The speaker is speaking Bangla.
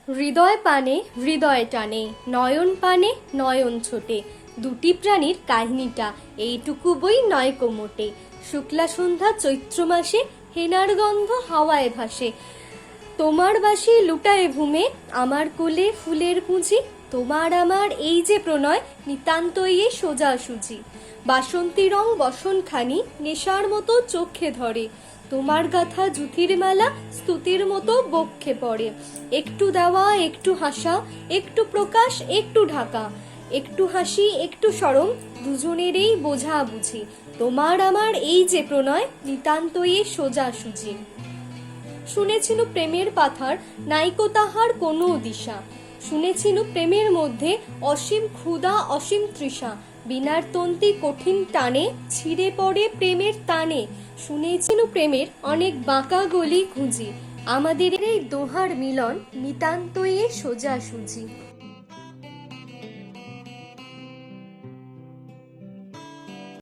হৃদয় পানে হৃদয় টানে, নয়ন পানে নয়ন ছোটে, দুটি প্রাণীর কাহিনীটা এইটুকু বই নয় কোমোটে। শুক্লা সন্ধ্যা চৈত্র মাসে, হেনার গন্ধ হাওয়ায় ভাসে, তোমার বাসি লুটায় ঘুমে, আমার কোলে ফুলের পুঁজি, তোমার আমার এই যে প্রণয় নিতান্তই এ সোজাসুজি। বাসন্তী রং বসনখানি নেশার মতো চোখে ধরে, তোমার গাথা জুথির মালা স্তুতির মতো বক্ষে পড়ে। একটু দেওয়া একটু হাসা, একটু প্রকাশ একটু ঢাকা, একটু হাসি একটু সরম, দুজনেরই বোঝা বুঝি, তোমার আমার এই যে প্রণয় নিতান্তই এ সোজাসুজি। শুনেছিল প্রেমের পাথার নাইকো তাহার কোনো দিশা, শুনেছিল প্রেমের মধ্যে অসীম ক্ষুধা অসীম তৃষা, বিনার তন্তি কঠিন টানে ছিঁড়ে পড়ে প্রেমের টানে। শুনেছিল প্রেমের অনেক বাঁকা গলি খুঁজি, আমাদের এই দোহার মিলন নিতান্তই এ সোজাসুজি।